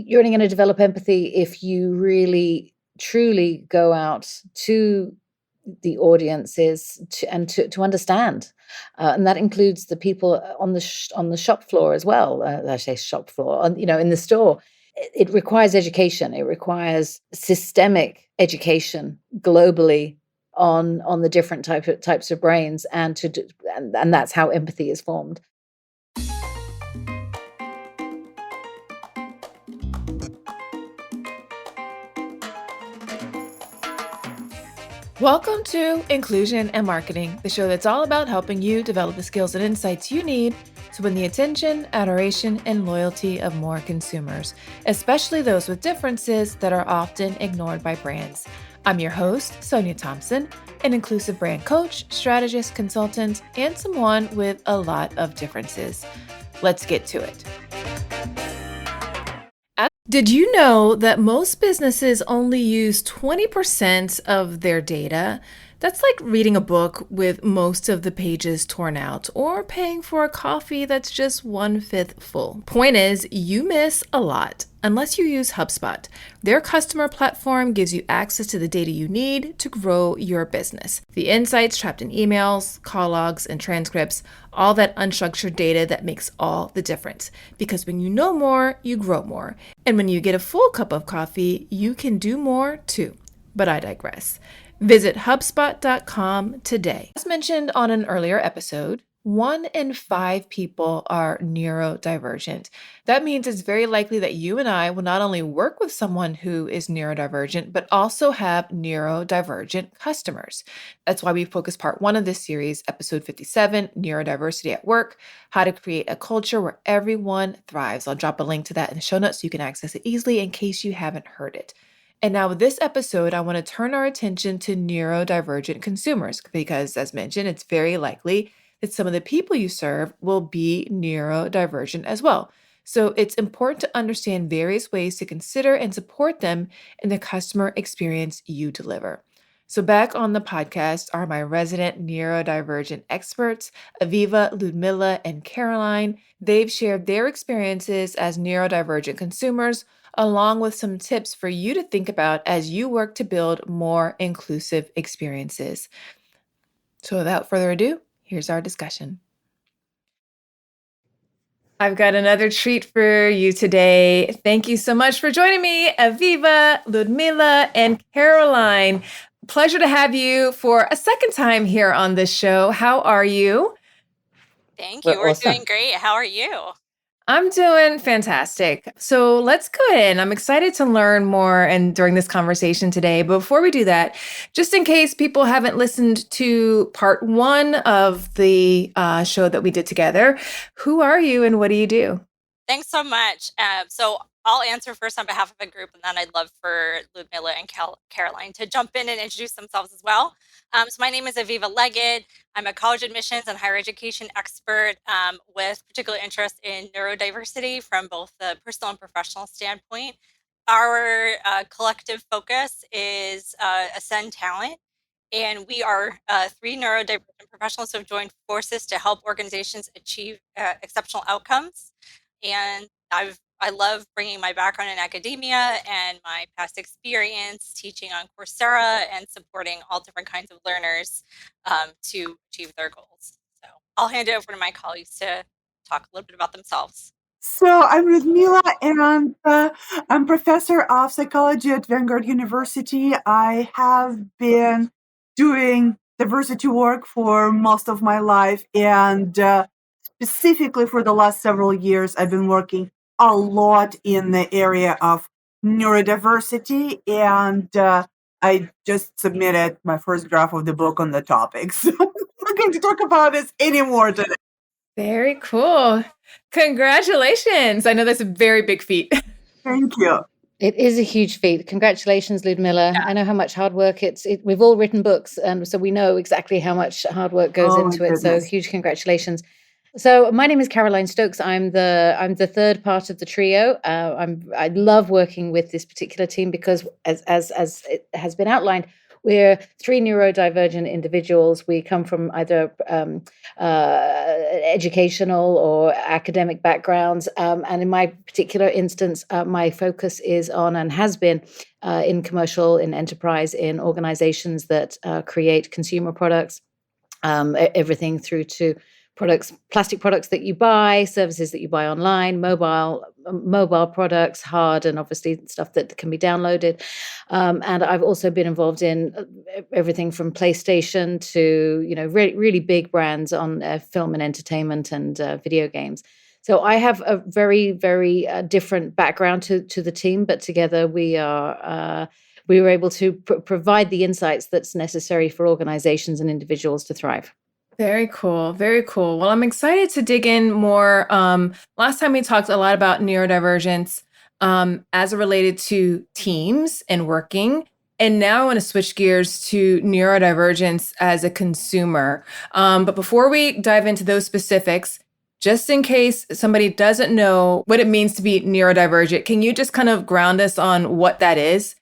you're only going to develop empathy if you really truly go out to the audiences to understand, and that includes the people on the shop floor as well. I say shop floor, in the store. It requires education. It requires systemic education globally on the different types of brains, and that's how empathy is formed. Welcome to Inclusion and Marketing, the show that's all about helping you develop the skills and insights you need to win the attention, adoration, and loyalty of more consumers, especially those with differences that are often ignored by brands. I'm your host, Sonia Thompson, an inclusive brand coach, strategist, consultant, and someone with a lot of differences. Let's get to it. Did you know that most businesses only use 20% of their data? That's like reading a book with most of the pages torn out, or paying for a coffee that's just 1/5 full. Point is, you miss a lot unless you use HubSpot. Their customer platform gives you access to the data you need to grow your business. The insights trapped in emails, call logs, and transcripts, all that unstructured data that makes all the difference. Because when you know more, you grow more. And when you get a full cup of coffee, you can do more too. But I digress. Visit HubSpot.com today. As mentioned on an earlier episode, 1 in 5 people are neurodivergent. That means it's very likely that you and I will not only work with someone who is neurodivergent, but also have neurodivergent customers. That's why we focus part 1 of this series, episode 57, Neurodiversity at Work, how to create a culture where everyone thrives. I'll drop a link to that in the show notes so you can access it easily in case you haven't heard it. And now with this episode, I want to turn our attention to neurodivergent consumers because, as mentioned, it's very likely that some of the people you serve will be neurodivergent as well. So it's important to understand various ways to consider and support them in the customer experience you deliver. So back on the podcast are my resident neurodivergent experts, Aviva, Ludmila, and Caroline. They've shared their experiences as neurodivergent consumers, along with some tips for you to think about as you work to build more inclusive experiences. So without further ado, here's our discussion. I've got another treat for you today. Thank you so much for joining me, Aviva, Ludmila, and Caroline. Pleasure to have you for a second time here on this show. How are you? Thank you. We're doing great. How are you? I'm doing fantastic. So let's go ahead. I'm excited to learn more and during this conversation today. But before we do that, just in case people haven't listened to part 1 of the show that we did together, who are you and what do you do? Thanks so much. So I'll answer first on behalf of the group, and then I'd love for Ludmila and Caroline to jump in and introduce themselves as well. So my name is Aviva Legatt. I'm a college admissions and higher education expert with particular interest in neurodiversity from both the personal and professional standpoint. Our collective focus is Ascend Talent, and we are 3 neurodivergent professionals who have joined forces to help organizations achieve exceptional outcomes. And I love bringing my background in academia and my past experience teaching on Coursera and supporting all different kinds of learners to achieve their goals. So I'll hand it over to my colleagues to talk a little bit about themselves. So I'm Ludmila, and I'm professor of psychology at Vanguard University. I have been doing diversity work for most of my life, and specifically for the last several years, I've been working a lot in the area of neurodiversity, and I just submitted my first draft of the book on the topic. So we're going to talk about this anymore today. Very cool. Congratulations. I know that's a very big feat. Thank you. It is a huge feat. Congratulations, Ludmila. Yeah. I know how much hard work we've all written books, so we know exactly how much hard work goes into it. So huge congratulations. So my name is Caroline Stokes. I'm the third part of the trio. I love working with this particular team because, as it has been outlined, We're three neurodivergent individuals. We come from either educational or academic backgrounds. And in my particular instance, my focus is on and has been in commercial, in enterprise, in organizations that create consumer products, everything through to products, plastic products that you buy, services that you buy online, mobile products, hard, and obviously stuff that can be downloaded. And I've also been involved in everything from PlayStation to really big brands on film and entertainment and video games. So I have a very, very different background to the team, but together we were able to provide the insights that's necessary for organizations and individuals to thrive. Very cool. Very cool. Well, I'm excited to dig in more. Last time we talked a lot about neurodivergence as it related to teams and working. And now I want to switch gears to neurodivergence as a consumer. But before we dive into those specifics, just in case somebody doesn't know what it means to be neurodivergent, can you just kind of ground us on what that is?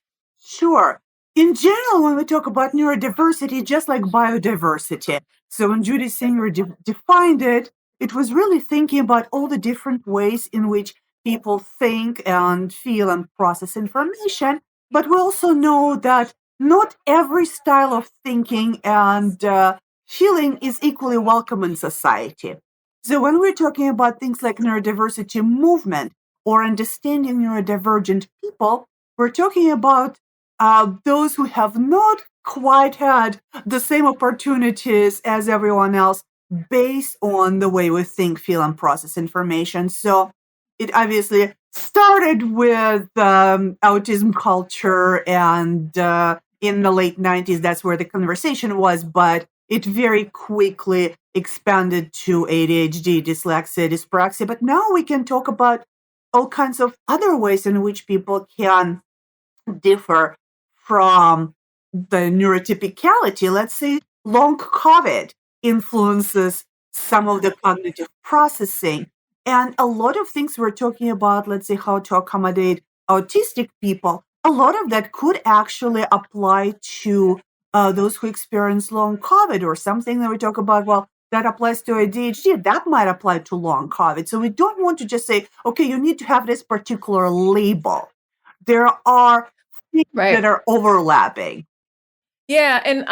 Sure. In general, when we talk about neurodiversity, just like biodiversity, so when Judy Singer defined it, it was really thinking about all the different ways in which people think and feel and process information. But we also know that not every style of thinking and feeling is equally welcome in society. So when we're talking about things like neurodiversity movement or understanding neurodivergent people, we're talking about those who have not quite had the same opportunities as everyone else based on the way we think, feel, and process information. So it obviously started with autism culture, and in the late 90s, that's where the conversation was, but it very quickly expanded to ADHD, dyslexia, dyspraxia. But now we can talk about all kinds of other ways in which people can differ from the neurotypicality. Let's say long COVID influences some of the cognitive processing. And a lot of things we're talking about, let's say how to accommodate autistic people, a lot of that could actually apply to those who experience long COVID, or something that we talk about, well, that applies to ADHD, that might apply to long COVID. So we don't want to just say, okay, you need to have this particular label. There are things that are overlapping. Yeah, and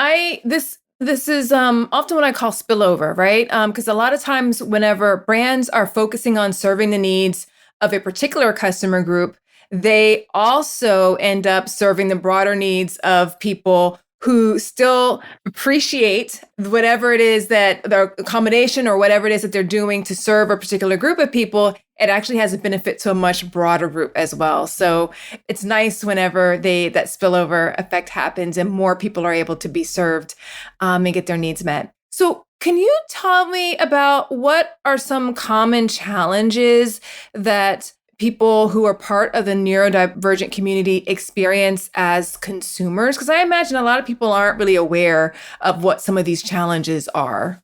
this is often what I call spillover, right? Because a lot of times whenever brands are focusing on serving the needs of a particular customer group, they also end up serving the broader needs of people who still appreciate whatever it is that their accommodation or whatever it is that they're doing to serve a particular group of people. It actually has a benefit to a much broader group as well. So it's nice whenever that spillover effect happens and more people are able to be served and get their needs met. So can you tell me about what are some common challenges that people who are part of the neurodivergent community experience as consumers? Because I imagine a lot of people aren't really aware of what some of these challenges are.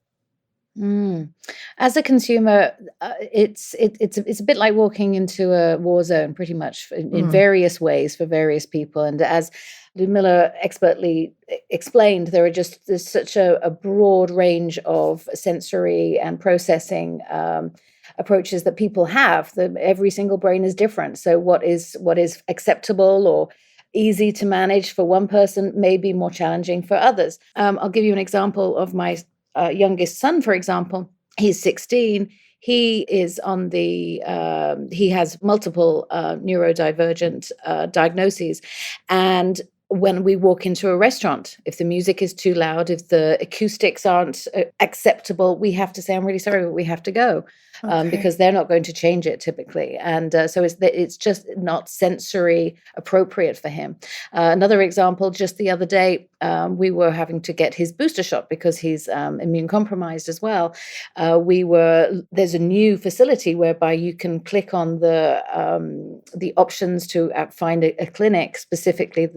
As a consumer, it's a bit like walking into a war zone, pretty much in various ways for various people. And as Ludmila expertly explained, there's such a broad range of sensory and processing approaches that people have. Every single brain is different. So what is acceptable or easy to manage for one person may be more challenging for others. I'll give you an example of my youngest son, for example. He's 16. He is on he has multiple neurodivergent diagnoses. And when we walk into a restaurant, if the music is too loud, if the acoustics aren't acceptable, we have to say, I'm really sorry, but we have to go. Because they're not going to change it typically. And so it's just not sensory appropriate for him. Another example, just the other day, we were having to get his booster shot because he's immune compromised as well. There's a new facility whereby you can click on the options to find a clinic specifically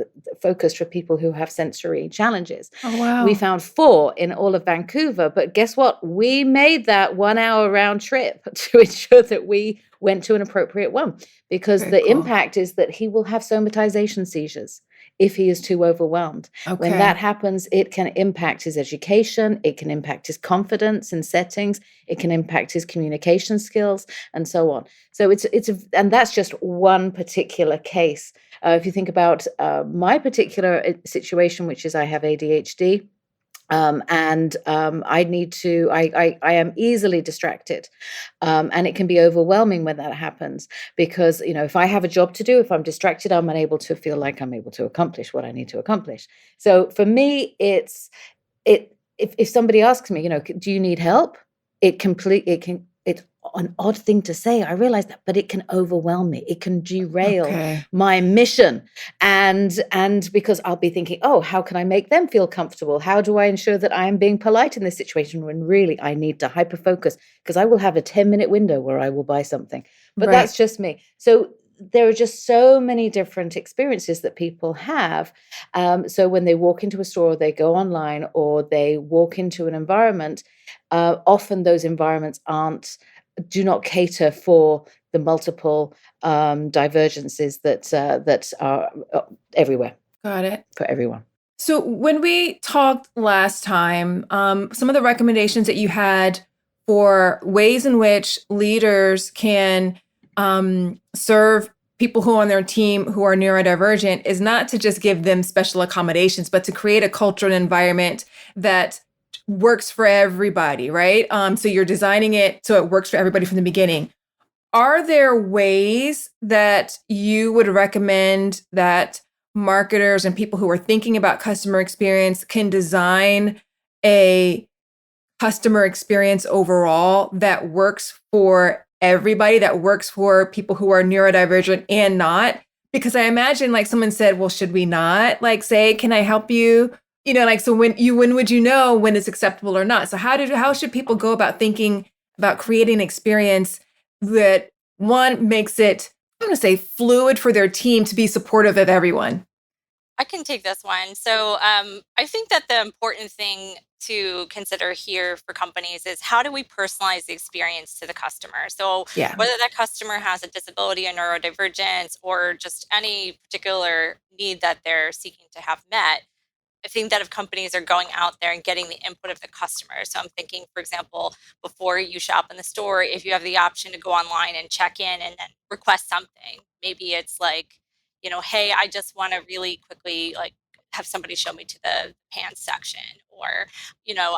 focused for people who have sensory challenges. Oh, wow. We found 4 in all of Vancouver, but guess what? We made that 1 hour round trip to ensure that we went to an appropriate one, because the impact is that he will have somatization seizures if he is too overwhelmed. When that Okay. happens, it can impact his education, it can impact his confidence in settings, it can impact his communication skills, and so on. So and that's just one particular case. If you think about my particular situation, which is I have ADHD. I am easily distracted. And it can be overwhelming when that happens because, if I have a job to do, if I'm distracted, I'm unable to feel like I'm able to accomplish what I need to accomplish. So for me, if somebody asks me, do you need help? It's an odd thing to say. I realize that, but it can overwhelm me. It can derail Okay. my mission. And because I'll be thinking, oh, how can I make them feel comfortable? How do I ensure that I am being polite in this situation when really I need to hyper focus because I will have a 10-minute window where I will buy something. But Right. that's just me. So there are just so many different experiences that people have. So when they walk into a store, or they go online, or they walk into an environment, often those environments do not cater for the multiple divergences that are everywhere Got it. for everyone. So when we talked last time, some of the recommendations that you had for ways in which leaders can serve people who are on their team who are neurodivergent is not to just give them special accommodations, but to create a culture and environment that works for everybody, right? So you're designing it so it works for everybody from the beginning. Are there ways that you would recommend that marketers and people who are thinking about customer experience can design a customer experience overall that works for everybody, that works for people who are neurodivergent and not? Because I imagine like someone said, well, should we not like say, can I help you? So when would you know when it's acceptable or not? So how should people go about thinking about creating an experience that one makes it, I'm going to say, fluid for their team to be supportive of everyone? I can take this one. So I think that the important thing to consider here for companies is how do we personalize the experience to the customer? So Yeah. whether that customer has a disability, a neurodivergence, or just any particular need that they're seeking to have met, I think that if companies are going out there and getting the input of the customer, so I'm thinking, for example, before you shop in the store, if you have the option to go online and check in and then request something, maybe it's like, hey, I just want to really quickly like have somebody show me to the pants section, or,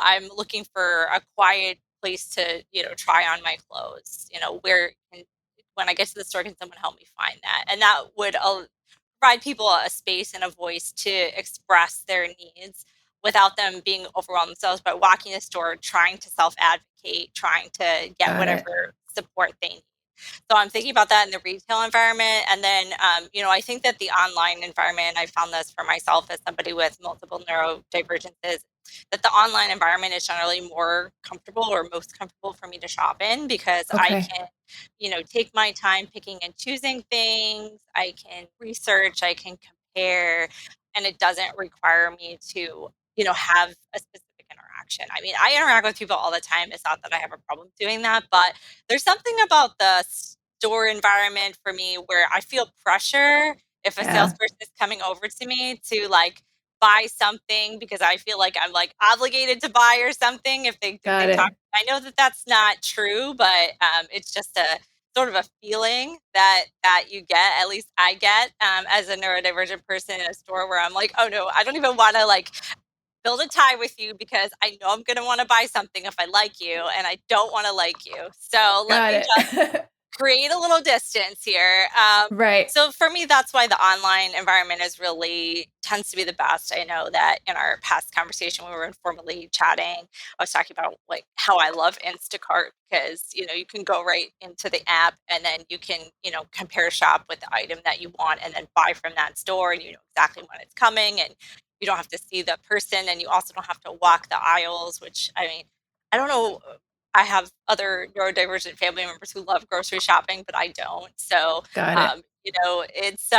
I'm looking for a quiet place to, try on my clothes, when I get to the store, can someone help me find that? And that would provide people a space and a voice to express their needs without them being overwhelmed themselves by walking the store, trying to self advocate, trying to get Got it. whatever support they need. So I'm thinking about that in the retail environment. And then, I think that the online environment, I found this for myself as somebody with multiple neurodivergences, that the online environment is generally more comfortable or most comfortable for me to shop in because I Okay. can, take my time picking and choosing things. I can research, I can compare, and it doesn't require me to, have a specific interaction. I mean, I interact with people all the time. It's not that I have a problem doing that, but there's something about the store environment for me where I feel pressure if a Yeah. salesperson is coming over to me to like buy something because I feel like I'm like obligated to buy or something if Got they talk. it. I know that that's not true, but it's just a sort of a feeling that you get, at least I get as a neurodivergent person in a store where I'm like, oh no, I don't even want to like build a tie with you because I know I'm going to want to buy something if I like you and I don't want to like you. So let Got me just it. create a little distance here. Right. So for me, that's why the online environment is really tends to be the best. I know that in our past conversation, when we were informally chatting, I was talking about like how I love Instacart because you can go right into the app and then you can compare shop with the item that you want and then buy from that store and you know exactly when it's coming and you don't have to see the person and you also don't have to walk the aisles. Which I mean, I don't know. I have other neurodivergent family members who love grocery shopping, but I don't. So, Got it. it's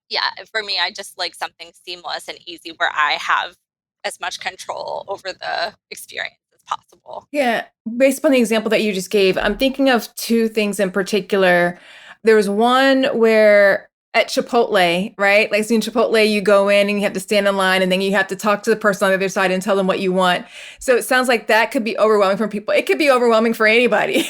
yeah, for me, I just like something seamless and easy where I have as much control over the experience as possible. Yeah. Based upon the example that you just gave, I'm thinking of two things in particular. There was one where at Chipotle, right? Like, so in Chipotle, you go in and you have to stand in line, and then you have to talk to the person on the other side and tell them what you want. So it sounds like that could be overwhelming for people. It could be overwhelming for anybody.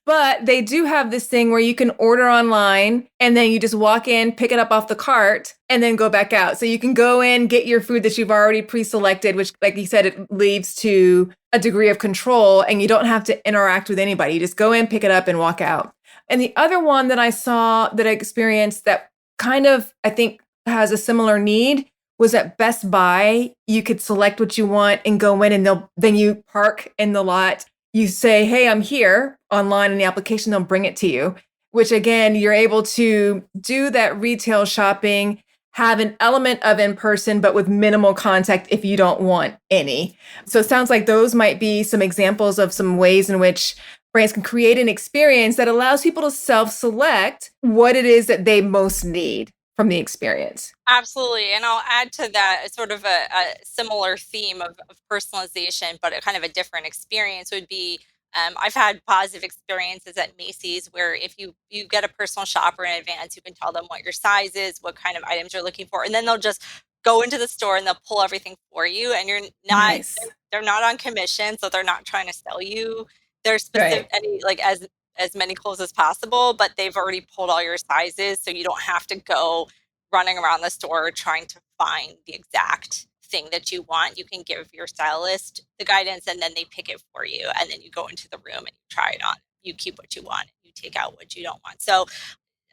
But they do have this thing where you can order online and then you just walk in, pick it up off the cart, and then go back out. So you can go in, get your food that you've already pre-selected, which, like you said, it leads to a degree of control, and you don't have to interact with anybody. You just go in, pick it up, and walk out. And the other one that I saw, that I experienced, that kind of, I think, has a similar need, was at Best Buy. You could select what you want and go in, and then you park in the lot. You say, hey, I'm here online in the application, they'll bring it to you, which again, you're able to do that retail shopping, have an element of in-person, but with minimal contact if you don't want any. So it sounds like those might be some examples of some ways in which brands can create an experience that allows people to self-select what it is that they most need from the experience. Absolutely. And I'll add to that sort of a similar theme of personalization, but a kind of a different experience would be, I've had positive experiences at Macy's where if you get a personal shopper in advance, you can tell them what your size is, what kind of items you're looking for, and then they'll just go into the store and they'll pull everything for you, and you're not, Nice. they're not on commission, so they're not trying to sell you their specific, like as many clothes as possible, but they've already pulled all your sizes, so you don't have to go running around the store trying to find the exact thing that you want. You can give your stylist the guidance, and then they pick it for you, and then you go into the room and you try it on. You keep what you want, you take out what you don't want. So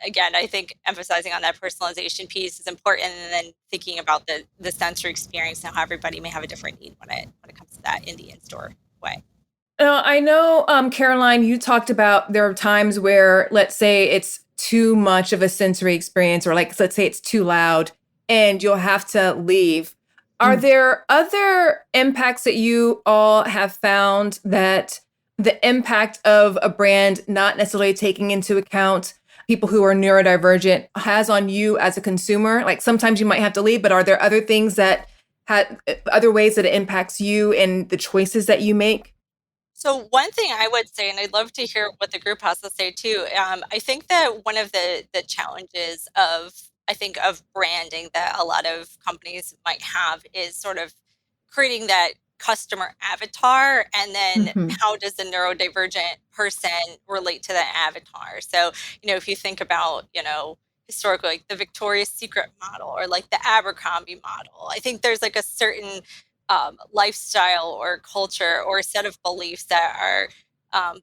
again, I think emphasizing on that personalization piece is important, and then thinking about the sensory experience and how everybody may have a different need when it comes to that in the in-store way. I know, Caroline, you talked about there are times where, let's say it's too much of a sensory experience, or like, let's say it's too loud and you'll have to leave. Are there other impacts that you all have found that the impact of a brand not necessarily taking into account people who are neurodivergent has on you as a consumer? Like, sometimes you might have to leave, but are there other things that other ways that it impacts you and the choices that you make? So one thing I would say, and I'd love to hear what the group has to say too, I think that one of the challenges of branding that a lot of companies might have is sort of creating that customer avatar, and then how does the neurodivergent person relate to that avatar? So, if you think about, historically, like the Victoria's Secret model or like the Abercrombie model, I think there's like a certain lifestyle or culture or a set of beliefs that are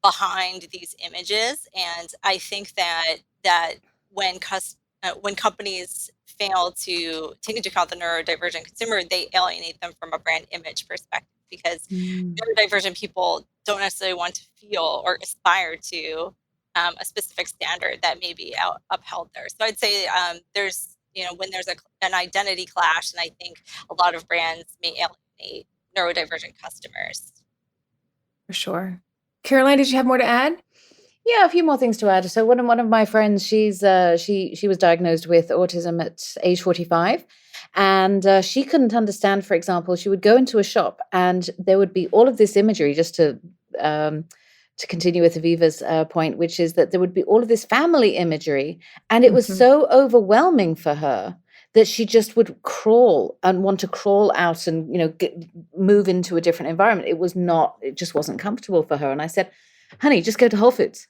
behind these images. And I think that when companies fail to take into account the neurodivergent consumer, they alienate them from a brand image perspective, because neurodivergent people don't necessarily want to feel or aspire to a specific standard that may be upheld there. So I'd say there's, when there's an identity clash, and I think a lot of brands may alienate neurodivergent customers. For sure. Caroline, did you have more to add? Yeah, a few more things to add. So one of my friends, she was diagnosed with autism at age 45, and she couldn't understand. For example, she would go into a shop and there would be all of this imagery. Just to continue with Aviva's point, which is that there would be all of this family imagery, and it was so overwhelming for her that she just would crawl and want to crawl out and move into a different environment. It just wasn't comfortable for her. And I said, honey, just go to Whole Foods,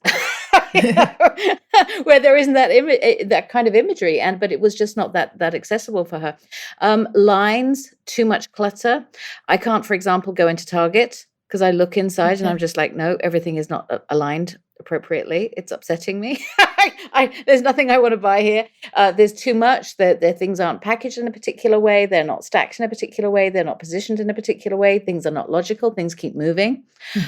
where there isn't that kind of imagery. But it was just not that accessible for her. Lines, too much clutter. I can't, for example, go into Target because I look inside and I'm just like, no, everything is not aligned appropriately. It's upsetting me. There's nothing I want to buy here. There's too much. Their things aren't packaged in a particular way. They're not stacked in a particular way. They're not positioned in a particular way. Things are not logical. Things keep moving.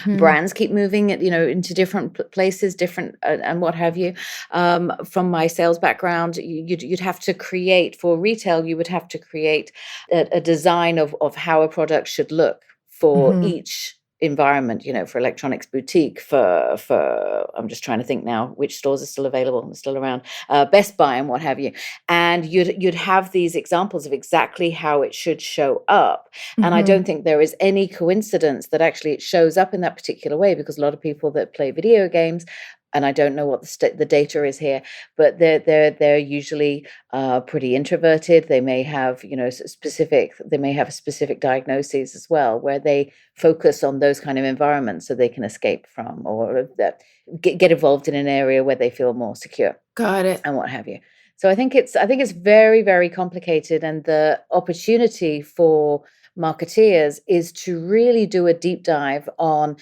Brands keep moving, into different places, different and what have you. From my sales background, you'd have to create for retail. You would have to create a design of how a product should look for each environment, for electronics boutique, for I'm just trying to think now which stores are still available and still around, Best Buy and what have you. And you'd have these examples of exactly how it should show up. And I don't think there is any coincidence that actually it shows up in that particular way, because a lot of people that play video games and I don't know what the data is here, but they're usually pretty introverted. They may have, they may have specific diagnoses as well, where they focus on those kind of environments so they can escape from, or get involved in an area where they feel more secure. Got it. And what have you. So I think it's very, very complicated, and the opportunity for marketeers is to really do a deep dive on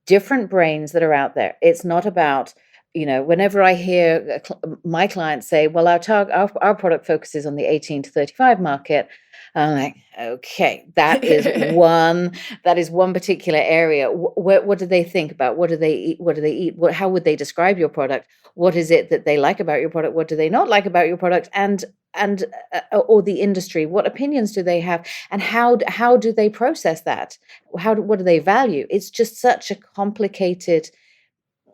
different brains that are out there. It's not about, whenever I hear my clients say, well, our product focuses on the 18 to 35 market, I'm like, okay, that is one particular area. What do they think about? What do they eat? What do they eat? How would they describe your product? What is it that they like about your product? What do they not like about your product? And or the industry? What opinions do they have? And how do they process that? What do they value? It's just such a complicated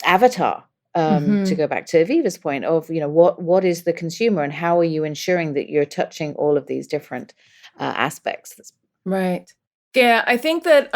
avatar. To go back to Aviva's point of, what is the consumer, and how are you ensuring that you're touching all of these different aspects? Right. Yeah, I think that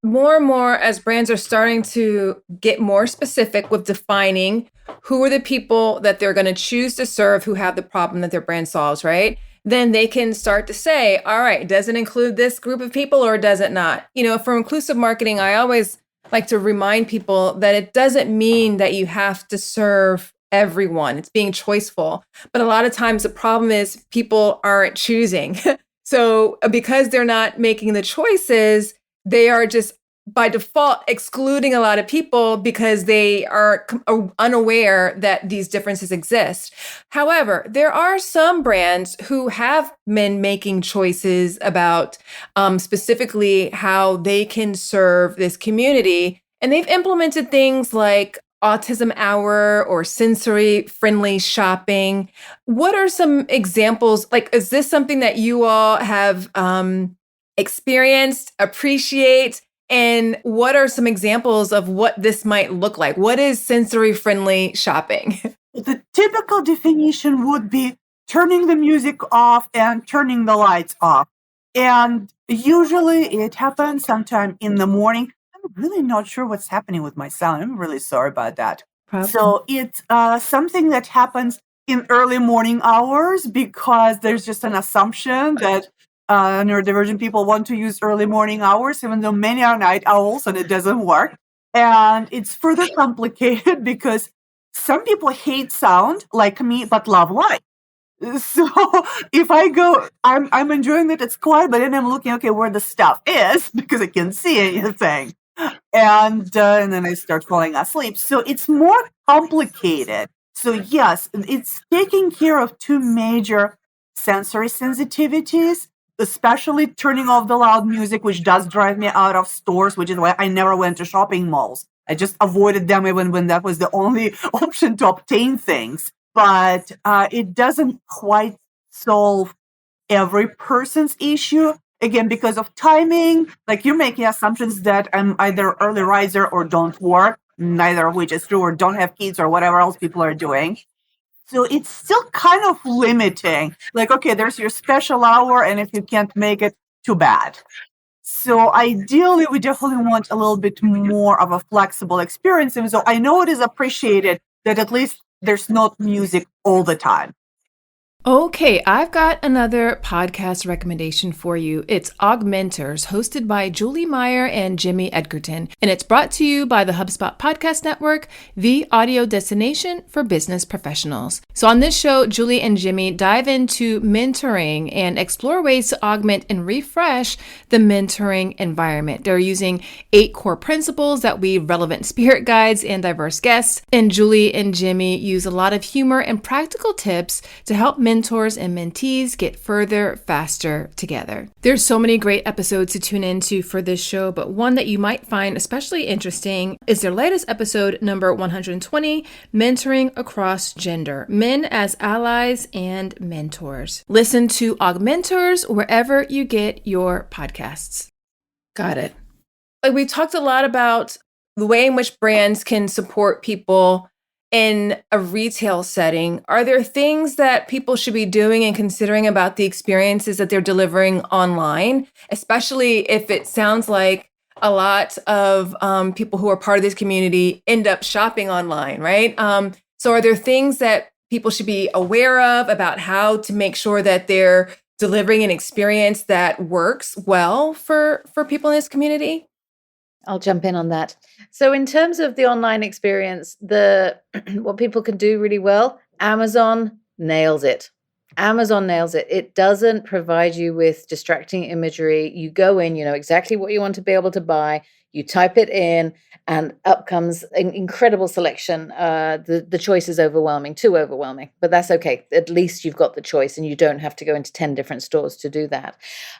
more and more as brands are starting to get more specific with defining who are the people that they're going to choose to serve who have the problem that their brand solves, right? Then they can start to say, all right, does it include this group of people or does it not? For inclusive marketing, I always like to remind people that it doesn't mean that you have to serve everyone. It's being choiceful. But a lot of times the problem is people aren't choosing. So because they're not making the choices, they are just by default excluding a lot of people because they are unaware that these differences exist. However, there are some brands who have been making choices about specifically how they can serve this community. And they've implemented things like autism hour or sensory friendly shopping. What are some examples? Like, is this something that you all have experienced, appreciate? And what are some examples of what this might look like? What is sensory friendly shopping? The typical definition would be turning the music off and turning the lights off. And usually it happens sometime in the morning. I'm really not sure what's happening with my sound. I'm really sorry about that. Problem. So it's something that happens in early morning hours because there's just an assumption that neurodivergent people want to use early morning hours, even though many are night owls, and it doesn't work. And it's further complicated because some people hate sound like me, but love light. So if I go, I'm enjoying it. It's quiet, but then I'm looking, okay, where the stuff is because I can't see anything. And then I start falling asleep. So it's more complicated. So yes, it's taking care of two major sensory sensitivities, especially turning off the loud music, which does drive me out of stores, which is why I never went to shopping malls. I just avoided them even when that was the only option to obtain things. But it doesn't quite solve every person's issue. Again, because of timing, like you're making assumptions that I'm either early riser or don't work, neither of which is true, or don't have kids or whatever else people are doing. So it's still kind of limiting. Like, okay, there's your special hour, and if you can't make it, too bad. So ideally, we definitely want a little bit more of a flexible experience. And so I know it is appreciated that at least there's not music all the time. Okay, I've got another podcast recommendation for you. It's Augmenters, hosted by Julie Meyer and Jimmy Edgerton, and it's brought to you by the HubSpot Podcast Network, the audio destination for business professionals. So on this show, Julie and Jimmy dive into mentoring and explore ways to augment and refresh the mentoring environment. They're using 8 core principles that weave relevant spirit guides and diverse guests, and Julie and Jimmy use a lot of humor and practical tips to help mentors and mentees get further, faster together. There's so many great episodes to tune into for this show, but one that you might find especially interesting is their latest episode, number 120, Mentoring Across Gender, Men as Allies and Mentors. Listen to Augmenters wherever you get your podcasts. Got it. Like, we talked a lot about the way in which brands can support people in a retail setting. Are there things that people should be doing and considering about the experiences that they're delivering online, especially if it sounds like a lot of people who are part of this community end up shopping online, right? So are there things that people should be aware of about how to make sure that they're delivering an experience that works well for people in this community? I'll jump in on that. So in terms of the online experience, the what people can do really well, Amazon nails it. Amazon nails it. It doesn't provide you with distracting imagery. You go in, you know exactly what you want to be able to buy. You type it in, and up comes an incredible selection. The choice is overwhelming, too overwhelming, but that's okay. At least you've got the choice, and you don't have to go into 10 different stores to do that.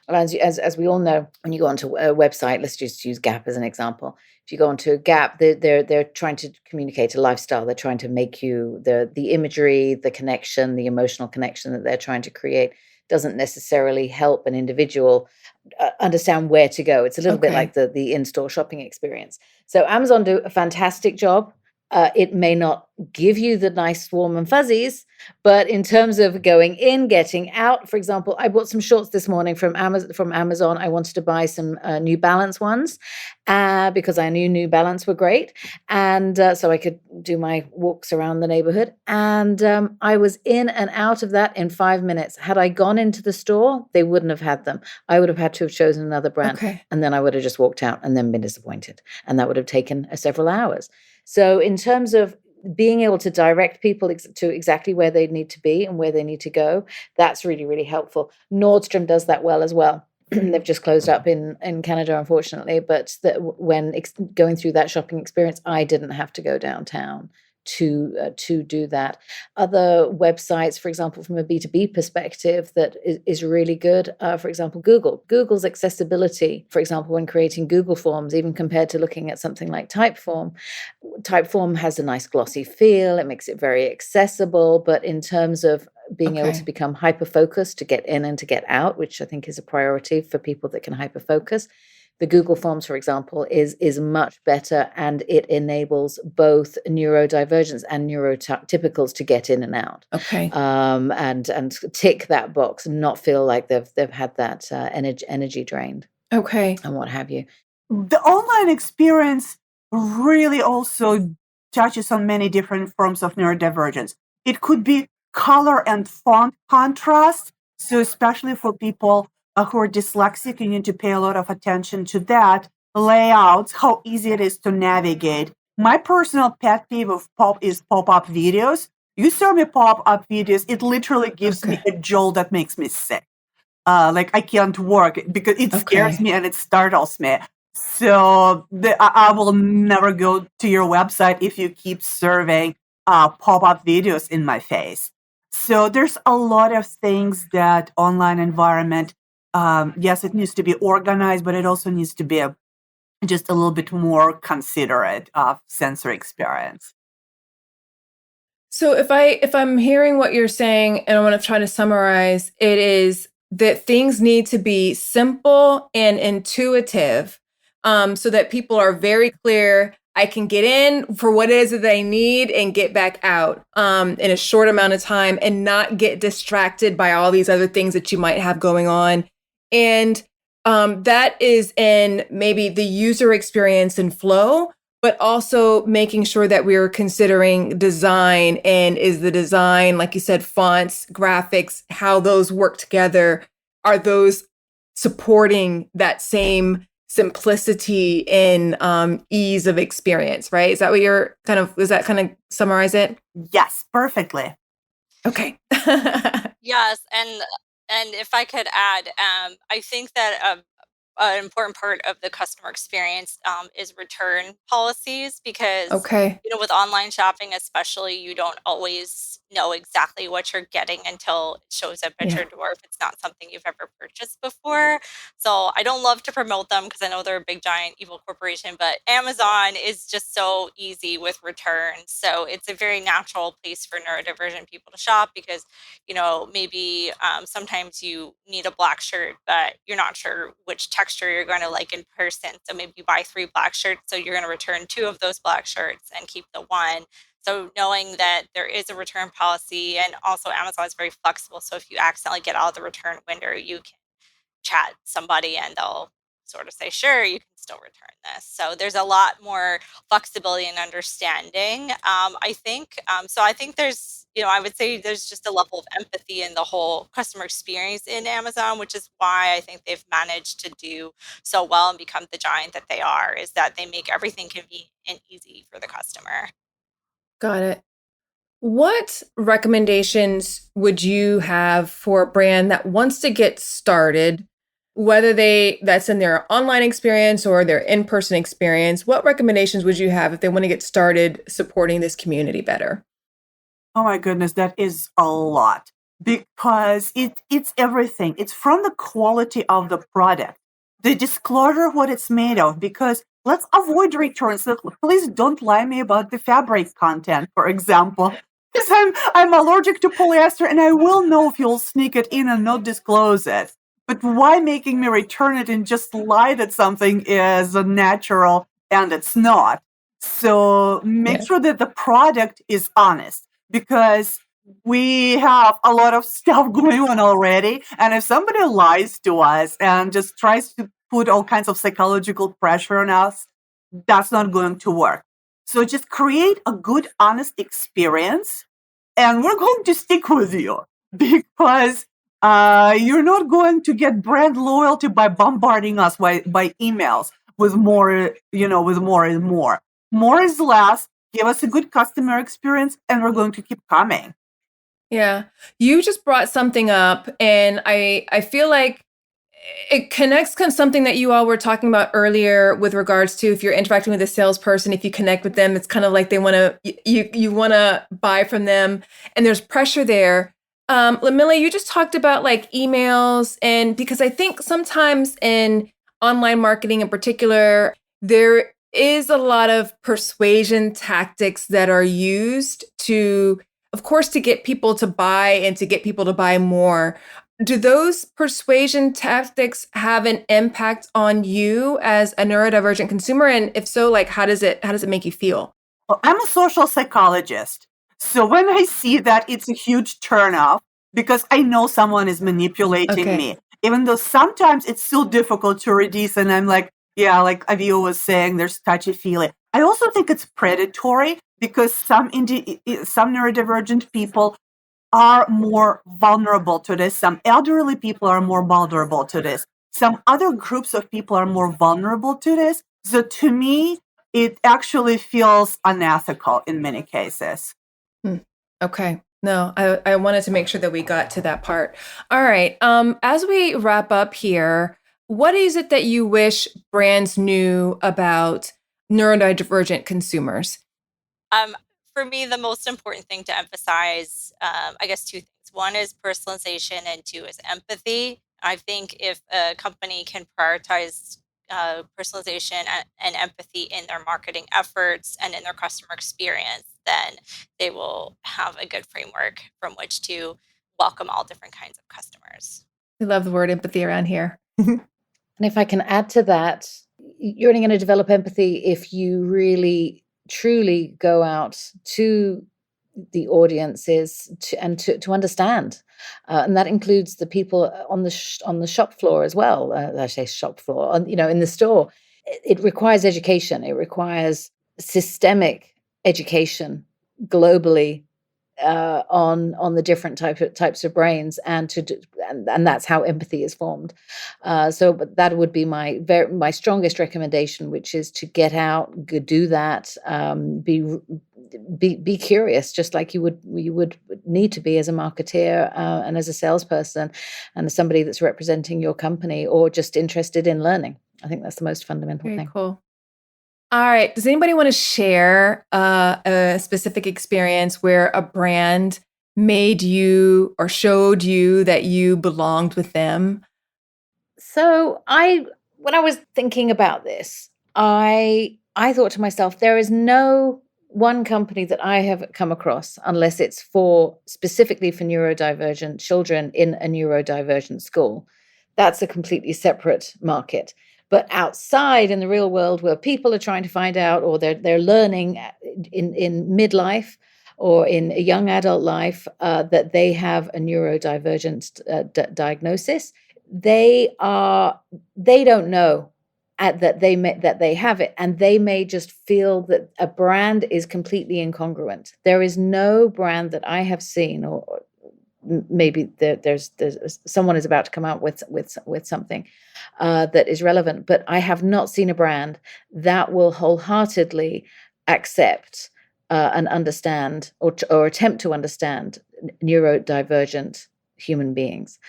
As we all know, when you go onto a website, let's just use Gap as an example. If you go onto a Gap, they're trying to communicate a lifestyle. They're trying to make you the imagery, the connection, the emotional connection that they're trying to create doesn't necessarily help an individual understand where to go. It's a little bit like the in-store shopping experience. So Amazon do a fantastic job. It may not give you the nice warm and fuzzies, but in terms of going in, getting out, for example, I bought some shorts this morning from Amazon. I wanted to buy some New Balance ones because I knew New Balance were great, and so I could do my walks around the neighborhood. And I was in and out of that in 5 minutes. Had I gone into the store, they wouldn't have had them. I would have had to have chosen another brand, and then I would have just walked out and then been disappointed, and that would have taken several hours. So in terms of being able to direct people to exactly where they need to be and where they need to go, that's really, really helpful. Nordstrom does that well as well. They've just closed up in Canada, unfortunately, but when going through that shopping experience, I didn't have to go downtown to do that. Other websites, for example, from a B2B perspective, that is really good. For example, Google's accessibility, for example, when creating Google Forms, even compared to looking at something like Typeform has a nice glossy feel. It makes it very accessible, but in terms of being able to become hyper-focused, to get in and to get out, which I think is a priority for people that can hyper-focus, the Google Forms, for example, is much better, and it enables both neurodivergents and neurotypicals to get in and out. And tick that box and not feel like they've had that energy drained. And what have you. The online experience really also touches on many different forms of neurodivergence. It could be color and font contrast. So especially for people who are dyslexic, you need to pay a lot of attention to that. Layouts, how easy it is to navigate. My personal pet peeve of pop-up videos. You show me pop-up videos, it literally gives me a jolt that makes me sick. Like I can't work because it scares me and it startles me. So I will never go to your website if you keep serving pop-up videos in my face. So there's a lot of things that online environment, yes, it needs to be organized, but it also needs to be just a little bit more considerate of sensory experience. So if I'm hearing what you're saying, and I want to try to summarize, it is that things need to be simple and intuitive, so that people are very clear. I can get in for what it is that they need and get back out in a short amount of time, and not get distracted by all these other things that you might have going on. And that is in maybe the user experience and flow, but also making sure that we're considering design, and is the design, like you said, fonts, graphics, how those work together. Are those supporting that same simplicity and ease of experience, right? Is that what you're does that kind of summarize it? Yes, perfectly. Okay. Yes, and if I could add, I think that an important part of the customer experience is return policies, because with online shopping especially, you don't always know exactly what you're getting until it shows up at your door if it's not something you've ever purchased before. So I don't love to promote them because I know they're a big giant evil corporation, but Amazon is just so easy with returns. So it's a very natural place for neurodivergent people to shop, because maybe sometimes you need a black shirt, but you're not sure which texture you're going to like in person. So maybe you buy 3 black shirts, so you're going to return 2 of those black shirts and keep the one. So knowing that there is a return policy, and also Amazon is very flexible. So if you accidentally get out of the return window, you can chat somebody and they'll sort of say, sure, you can still return this. So there's a lot more flexibility and understanding. I think so. I think there's, I would say there's just a level of empathy in the whole customer experience in Amazon, which is why I think they've managed to do so well and become the giant that they are, is that they make everything convenient and easy for the customer. Got it. What recommendations would you have for a brand that wants to get started, whether that's in their online experience or their in-person experience? What recommendations would you have if they want to get started supporting this community better? Oh my goodness, that is a lot because it's everything. It's from the quality of the product, the disclosure of what it's made of, because let's avoid returns. Please don't lie me about the fabric content, for example. Because I'm allergic to polyester and I will know if you'll sneak it in and not disclose it. But why making me return it and just lie that something is natural and it's not? So make sure that the product is honest, because we have a lot of stuff going on already. And if somebody lies to us and just tries to put all kinds of psychological pressure on us, that's not going to work. So just create a good, honest experience, and we're going to stick with you, because you're not going to get brand loyalty by bombarding us by emails with more, with more and more. More is less. Give us a good customer experience, and we're going to keep coming. Yeah. You just brought something up, and I feel like it connects something that you all were talking about earlier with regards to if you're interacting with a salesperson, if you connect with them, it's kind of like they want to, you want to buy from them, and there's pressure there. Ludmila, you just talked about like emails, and because I think sometimes in online marketing in particular, there is a lot of persuasion tactics that are used to, of course, to get people to buy and to get people to buy more. Do those persuasion tactics have an impact on you as a neurodivergent consumer? And if so, like, how does it make you feel? Well, I'm a social psychologist. So when I see that, it's a huge turnoff, because I know someone is manipulating me, even though sometimes it's still difficult to reduce. And I'm like, yeah, like Aviva was saying, there's touchy-feely. I also think it's predatory, because some neurodivergent people are more vulnerable to this. Some elderly people are more vulnerable to this. Some other groups of people are more vulnerable to this. So to me, it actually feels unethical in many cases. Okay. No, I wanted to make sure that we got to that part. All right. As we wrap up here, what is it that you wish brands knew about neurodivergent consumers? For me, the most important thing to emphasize, I guess, two things. One is personalization, and two is empathy. I think if a company can prioritize personalization and empathy in their marketing efforts and in their customer experience, then they will have a good framework from which to welcome all different kinds of customers. We love the word empathy around here. And if I can add to that, you're only going to develop empathy if you really truly go out to the audiences to understand, and that includes the people on the shop floor as well. I say shop floor, in the store. It requires education. It requires systemic education globally on the different types of brains, and that's how empathy is formed. But that would be my strongest recommendation, which is to get out, do that, be curious, just like you would need to be as a marketeer and as a salesperson and as somebody that's representing your company, or just interested in learning. I think that's the most fundamental thing. Cool. All right. Does anybody want to share a specific experience where a brand made you or showed you that you belonged with them? So when I was thinking about this, I thought to myself, there is no one company that I have come across, unless it's specifically for neurodivergent children in a neurodivergent school. That's a completely separate market. But outside in the real world, where people are trying to find out, or they're learning in midlife or in a young adult life that they have a neurodivergent diagnosis, they don't know that they have it, and they may just feel that a brand is completely incongruent. There is no brand that I have seen, or maybe there's someone is about to come out with something that is relevant, but I have not seen a brand that will wholeheartedly accept and understand or attempt to understand neurodivergent human beings.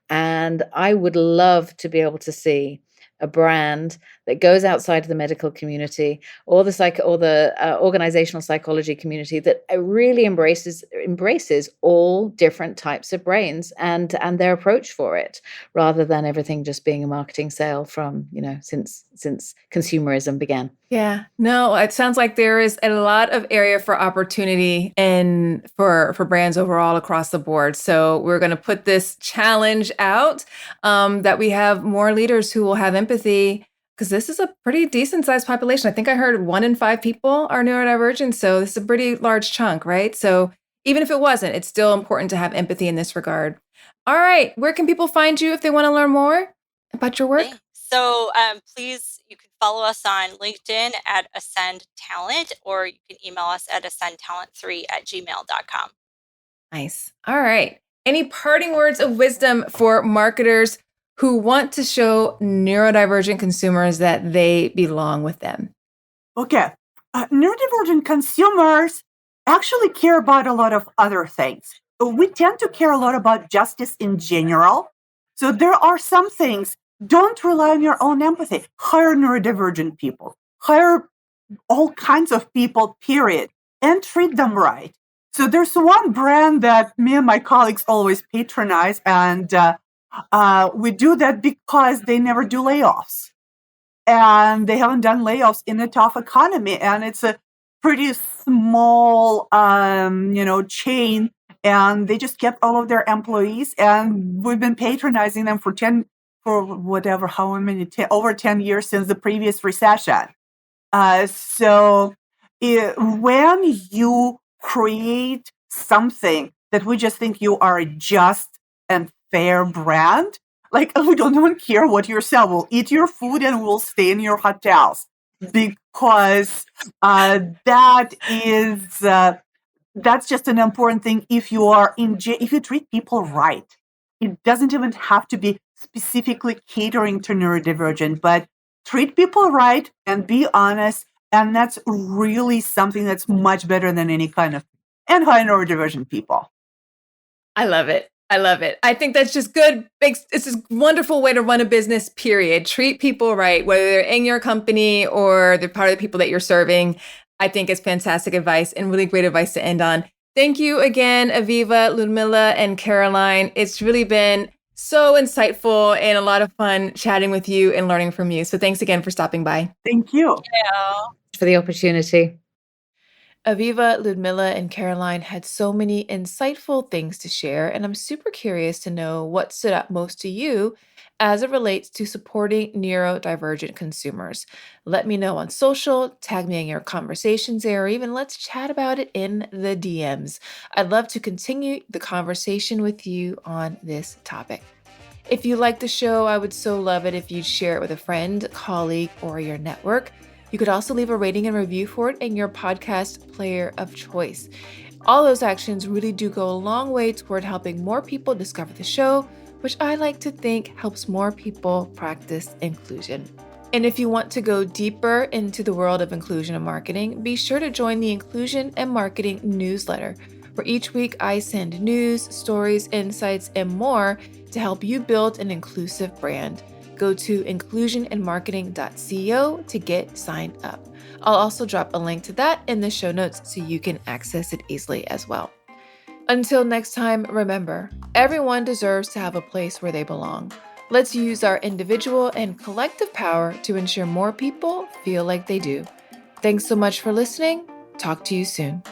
And I would love to be able to see a brand that goes outside of the medical community or the organizational psychology community that really embraces all different types of brains and their approach for it, rather than everything just being a marketing sale from, since consumerism began. Yeah, no, it sounds like there is a lot of area for opportunity and for brands overall across the board. So we're going to put this challenge out that we have more leaders who will have empathy, because this is a pretty decent sized population. I think I heard 1 in 5 people are neurodivergent. So this is a pretty large chunk, right? So even if it wasn't, it's still important to have empathy in this regard. All right, where can people find you if they want to learn more about your work? Okay. So please, you can follow us on LinkedIn at Ascend Talent, or you can email us at ascendtalent3@gmail.com. Nice. All right. Any parting words of wisdom for marketers who want to show neurodivergent consumers that they belong with them? Okay. Neurodivergent consumers actually care about a lot of other things. We tend to care a lot about justice in general. So there are some things. Don't rely on your own empathy. Hire neurodivergent people. Hire all kinds of people, period, and treat them right. So there's one brand that me and my colleagues always patronize, and we do that because they never do layoffs. And they haven't done layoffs in a tough economy. And it's a pretty small, chain. And they just kept all of their employees. And we've been patronizing them over 10 years since the previous recession. When you create something that we just think you are a just and fair brand, like, we don't even care what you sell. We'll eat your food and we'll stay in your hotels, because that's just an important thing. If you treat people right, it doesn't even have to be specifically catering to neurodivergent, but treat people right and be honest. And that's really something that's much better than any kind of, and high neurodivergent people. I love it. I think that's just good. It's a wonderful way to run a business, period. Treat people right, whether they're in your company or they're part of the people that you're serving. I think it's fantastic advice and really great advice to end on. Thank you again, Aviva, Ludmila, and Caroline. It's really been so insightful and a lot of fun chatting with you and learning from you. So thanks again for stopping by. Thank you. For the opportunity. Aviva, Ludmila, and Caroline had so many insightful things to share, and I'm super curious to know what stood out most to you as it relates to supporting neurodivergent consumers. Let me know on social, tag me in your conversations there, or even let's chat about it in the DMs. I'd love to continue the conversation with you on this topic. If you like the show, I would so love it if you'd share it with a friend, colleague, or your network. You could also leave a rating and review for it in your podcast player of choice. All those actions really do go a long way toward helping more people discover the show, which I like to think helps more people practice inclusion. And if you want to go deeper into the world of inclusion and marketing, be sure to join the Inclusion and Marketing newsletter, where each week I send news, stories, insights, and more to help you build an inclusive brand. Go to inclusionandmarketing.co to get signed up. I'll also drop a link to that in the show notes so you can access it easily as well. Until next time, remember, everyone deserves to have a place where they belong. Let's use our individual and collective power to ensure more people feel like they do. Thanks so much for listening. Talk to you soon.